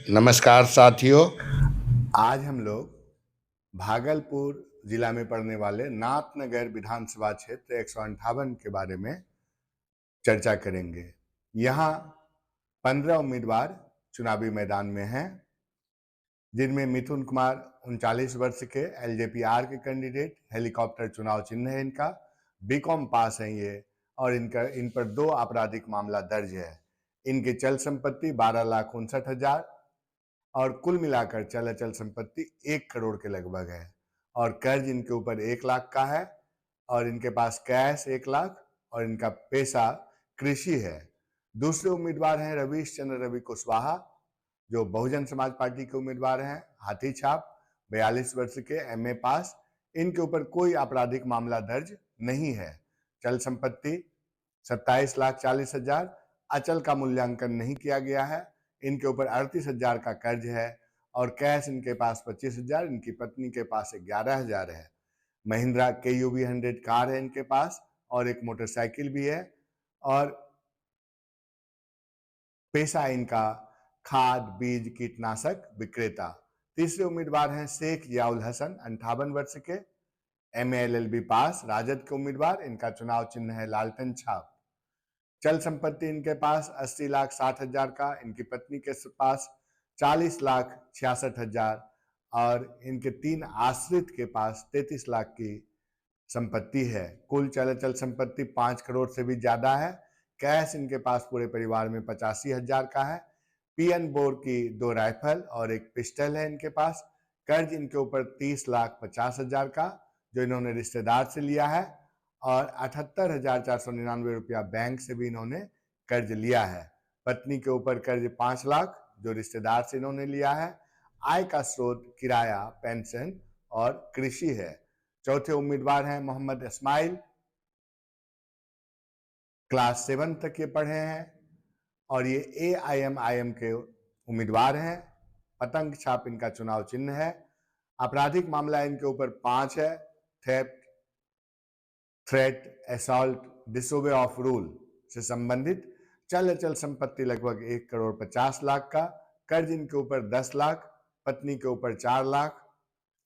नमस्कार साथियों। आज हम लोग भागलपुर जिला में पड़ने वाले नाथनगर विधानसभा क्षेत्र 158 के बारे में चर्चा करेंगे। यहाँ 15 उम्मीदवार चुनावी मैदान में हैं, जिनमें मिथुन कुमार 39 वर्ष के एलजेपी-आर के कैंडिडेट, हेलीकॉप्टर चुनाव चिन्ह है इनका, बीकॉम पास हैं ये, और इन पर 2 आपराधिक मामला दर्ज है। इनकी चल संपत्ति 12,59,000 और कुल मिलाकर चल अचल संपत्ति 1 करोड़ के लगभग है, और कर्ज इनके ऊपर 1 लाख का है, और इनके पास कैश 1 लाख, और इनका पेशा कृषि है। दूसरे उम्मीदवार हैं रवीश चंद्र रवि कुशवाहा, जो बहुजन समाज पार्टी के उम्मीदवार हैं, हाथी छाप, 42 वर्ष के, एमए पास। इनके ऊपर कोई आपराधिक मामला दर्ज नहीं है। चल संपत्ति 27,40,000, अचल का मूल्यांकन नहीं किया गया है। इनके ऊपर 38,000 का कर्ज है, और कैश इनके पास 25,000, इनकी पत्नी के पास 11,000 है। महिंद्रा KUV 100 कार है इनके पास, और एक मोटरसाइकिल भी है, और पेशा इनका खाद बीज कीटनाशक विक्रेता। तीसरे उम्मीदवार हैं शेख याउल हसन, 58 वर्ष के, MA LLB पास, राजद के उम्मीदवार। इनका चुनाव चिन्ह है लालटेन छाप। चल संपत्ति इनके पास 80,60,000 का, इनकी पत्नी के पास 40,66,000, और इनके 3 आश्रित के पास 33 लाख की संपत्ति है। कुल चल अचल संपत्ति 5 करोड़ से भी ज्यादा है। कैश इनके पास पूरे परिवार में 85,000 का है। PN बोर की 2 राइफल और एक पिस्टल है इनके पास। कर्ज इनके ऊपर 30,50,000 का, जो इन्होंने रिश्तेदार से लिया है, और 78,499 रुपया बैंक से भी इन्होंने कर्ज लिया है। पत्नी के ऊपर कर्ज 5 लाख, जो रिश्तेदार से इन्होंने लिया है। आय का स्रोत किराया, पेंशन और कृषि है। चौथे उम्मीदवार हैं मोहम्मद इस्माइल, क्लास 7 तक ये पढ़े हैं, और ये AIMIM के उम्मीदवार हैं। पतंग छाप इनका चुनाव चिन्ह है। आपराधिक मामला इनके ऊपर 5 है: theft, threat, assault, disobey of rule से संबंधित। चल अचल संपत्ति लगभग 1 करोड़ 50 लाख का। कर्ज इनके ऊपर 10 लाख, पत्नी के ऊपर 4 लाख।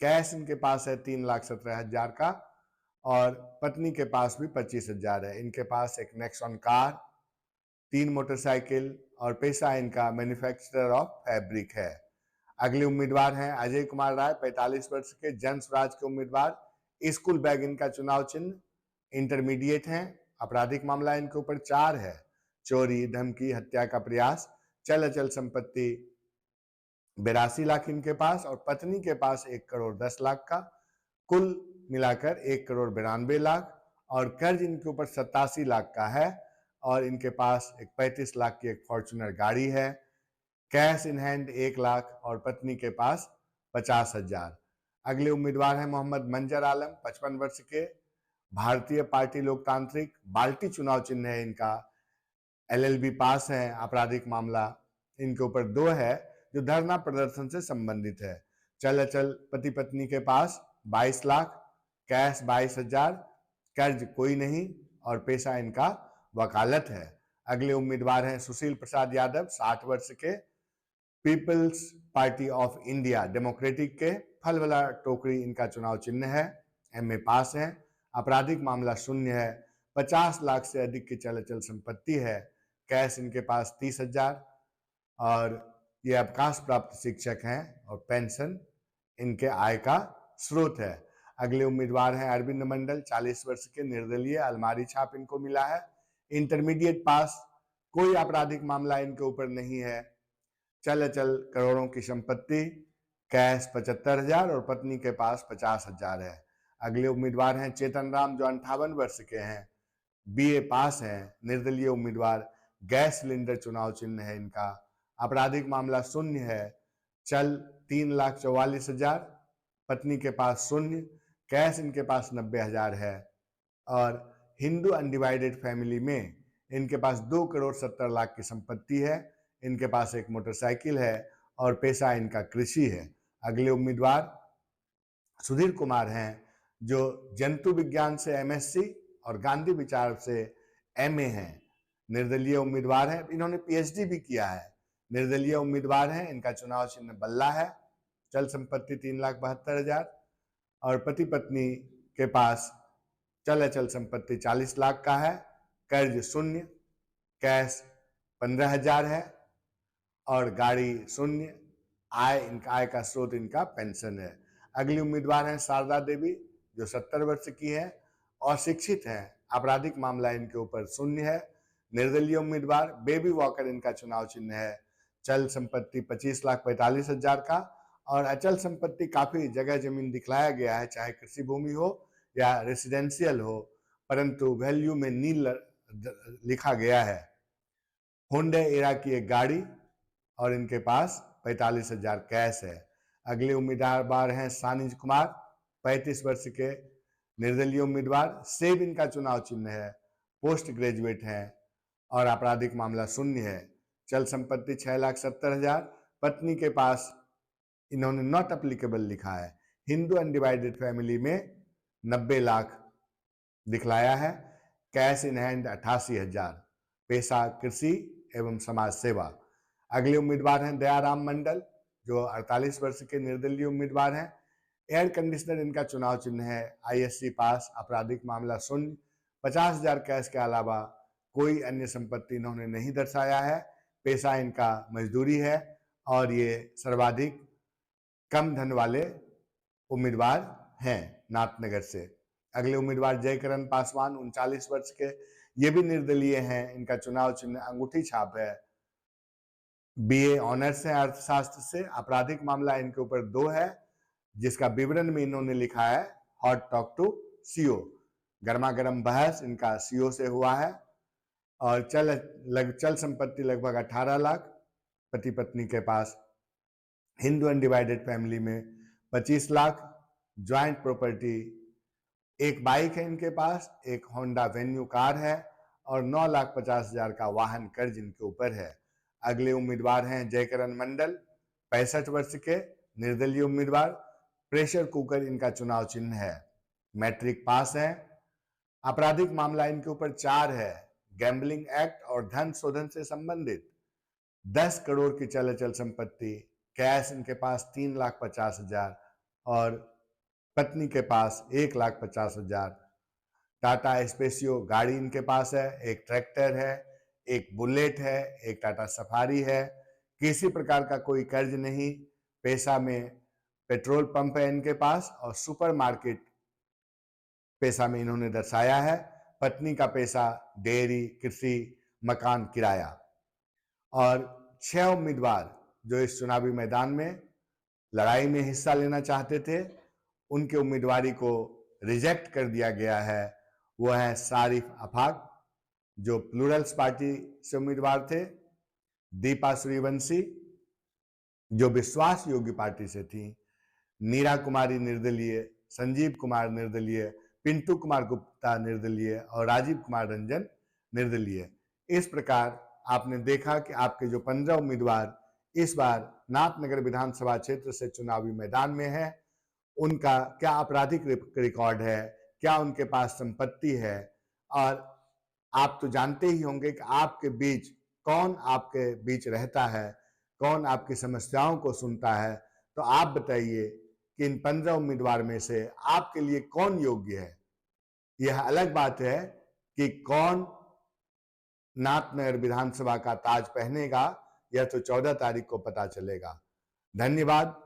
कैश इनके पास है 3,17,000 का, और पत्नी के पास भी 25,000 है। इनके पास एक नेक्सॉन कार, 3 मोटरसाइकिल, और पेशा इनका मैन्युफैक्चरर ऑफ फैब्रिक है। अगले उम्मीदवार हैं अजय कुमार राय, 45 वर्ष के, जन स्वराज के उम्मीदवार। स्कूल बैग इनका चुनाव चिन्ह, इंटरमीडिएट हैं। आपराधिक मामला इनके ऊपर 4 है: चोरी, धमकी, हत्या का प्रयास। चल अचल संपत्ति 82 लाख इनके पास, और पत्नी के पास 1 करोड़ 10 लाख का। कुल मिलाकर 1 करोड़ 92 लाख, और कर्ज इनके ऊपर 87 लाख का है, और इनके पास एक 35 लाख की एक फॉर्च्यूनर गाड़ी है। कैश इन हैंड 1 लाख, और पत्नी के पास 50,000। अगले उम्मीदवार हैं मोहम्मद मंजर आलम, 55 वर्ष के, भारतीय पार्टी लोकतांत्रिक, बाल्टी चुनाव चिन्ह है इनका, LLB पास है। आपराधिक मामला इनके ऊपर 2 है, जो धरना प्रदर्शन से संबंधित है। चल अचल पति पत्नी के पास 22 लाख, कैश 22,000, कर्ज कोई नहीं, और पेशा इनका वकालत है। अगले उम्मीदवार हैं सुशील प्रसाद यादव, 60 वर्ष के, peoples party of India democratic के, फल वाला टोकरी इनका चुनाव चिन्ह है, MA पास है। आपराधिक मामला 0 है। 50 लाख से अधिक की चल अचल संपत्ति है। कैश इनके पास 30,000, और ये अवकाश प्राप्त शिक्षक हैं, और पेंशन इनके आय का स्रोत है। अगले उम्मीदवार हैं अरविंद मंडल, 40 वर्ष के, निर्दलीय, अलमारी छाप इनको मिला है। इंटरमीडिएट पास, कोई आपराधिक मामला इनके ऊपर नहीं है। चल अचल करोड़ों की संपत्ति, कैश 75,000, और पत्नी के पास 50,000 है। अगले उम्मीदवार हैं चेतन राम, जो 58 वर्ष के हैं, BA पास हैं, निर्दलीय उम्मीदवार। गैस सिलेंडर चुनाव चिन्ह है इनका। आपराधिक मामला 0 है। चल 3,44,000, पत्नी के पास 0, कैश इनके पास 90,000 है, और हिंदू अनडिवाइडेड फैमिली में इनके पास 2 करोड़ 70 लाख की संपत्ति है। इनके पास एक मोटरसाइकिल है, और पेशा इनका कृषि है। अगले उम्मीदवार सुधीर कुमार हैं, जो जंतु विज्ञान से MSc और गांधी विचार से MA हैं, निर्दलीय उम्मीदवार हैं। इन्होंने PhD भी किया है। निर्दलीय उम्मीदवार हैं, इनका चुनाव चिन्ह बल्ला है। चल संपत्ति 3,72,000 और पति पत्नी के पास चल अचल संपत्ति 40 लाख का है। कर्ज शून्य, कैश 15,000 है और गाड़ी शून्य। आय का स्रोत इनका पेंशन है। अगली उम्मीदवार हैं शारदा देवी, जो 70 वर्ष की है और शिक्षित हैं। आपराधिक मामला इनके ऊपर शून्य है। निर्दलीय उम्मीदवार बेबी वॉकर इनका चुनाव चिन्ह है। चल संपत्ति 25,45,000 का और अचल संपत्ति काफी जगह जमीन दिखलाया गया है, चाहे कृषि भूमि हो या रेसिडेंशियल हो, परंतु वैल्यू में नील लिखा गया है। होंडा एरा की एक गाड़ी और इनके पास 45,000 कैश है। अगले उम्मीदवार हैं सानिज कुमार, 35 वर्ष के निर्दलीय उम्मीदवार। सेब इनका चुनाव चिन्ह है। पोस्ट ग्रेजुएट हैं और आपराधिक मामला शून्य है। चल संपत्ति 6,70,000। पत्नी के पास इन्होंने नॉट अप्लीकेबल लिखा है। हिंदू अनडिवाइडेड फैमिली में 90 लाख दिखलाया है। Cash in hand 88,000। पेशा कृषि एवं समाज सेवा। अगले उम्मीदवार हैं दयाराम मंडल, जो 48 वर्ष के निर्दलीय उम्मीदवार हैं। एयर कंडीशनर इनका चुनाव चिन्ह है। ISC पास, आपराधिक मामला शून्य। 50,000 कैश के अलावा कोई अन्य संपत्ति इन्होंने नहीं दर्शाया है। पेशा इनका मजदूरी है और ये सर्वाधिक कम धन वाले उम्मीदवार हैं नाथनगर से। अगले उम्मीदवार जयकरण पासवान, 39 वर्ष के, ये भी निर्दलीय हैं। इनका चुनाव चिन्ह अंगूठी छाप है। BA ऑनर्स है अर्थशास्त्र से। आपराधिक मामला इनके ऊपर 2 है, जिसका विवरण में इन्होंने लिखा है हॉट टॉक टू CO। गर्मा गर्म बहस इनका CO से हुआ है और चल संपत्ति लगभग 18 लाख। पति पत्नी के पास हिंदू अनडिवाइडेड फैमिली में 25 लाख। ज्वाइंट प्रॉपर्टी एक बाइक है इनके पास, एक होंडा वेन्यू कार है और 9,50,000 का वाहन कर्ज इनके ऊपर है। अगले उम्मीदवार हैं जयकरण मंडल, 65 वर्ष के निर्दलीय उम्मीदवार। प्रेशर कुकर इनका चुनाव चिन्ह है। मैट्रिक पास है। आपराधिक मामला इनके ऊपर 4 है, गैम्बलिंग एक्ट और धन शोधन से संबंधित। 10 करोड़ की चल अचल संपत्ति। कैश इनके पास 3,50,000 और पत्नी के पास 1,50,000। टाटा स्पेसियो गाड़ी इनके पास है। एक ट्रैक्टर है, एक बुलेट है, एक टाटा सफारी है। किसी प्रकार का कोई कर्ज नहीं। पेशा में पेट्रोल पंप है इनके पास और सुपरमार्केट पेशा में इन्होंने दर्शाया है। पत्नी का पेशा डेयरी, कृषि, मकान किराया। और 6 उम्मीदवार जो इस चुनावी मैदान में लड़ाई में हिस्सा लेना चाहते थे, उनके उम्मीदवारी को रिजेक्ट कर दिया गया है। वो है सारिफ आफाक, जो प्लूरल्स पार्टी से उम्मीदवार थे। दीपा सूर्यवंशी, जो विश्वास योगी पार्टी से थी। नीरा कुमारी निर्दलीय, संजीव कुमार निर्दलीय, पिंटू कुमार गुप्ता निर्दलीय और राजीव कुमार रंजन निर्दलीय। इस प्रकार आपने देखा कि आपके जो 15 उम्मीदवार इस बार नाथनगर विधानसभा क्षेत्र से चुनावी मैदान में है, उनका क्या आपराधिक रिकॉर्ड है, क्या उनके पास संपत्ति है, और आप तो जानते ही होंगे कि आपके बीच कौन आपके बीच रहता है, कौन आपकी समस्याओं को सुनता है। तो आप बताइए कि इन 15 उम्मीदवार में से आपके लिए कौन योग्य है। यह अलग बात है कि कौन नाथनगर विधानसभा का ताज पहनेगा, यह तो 14 तारीख को पता चलेगा। धन्यवाद।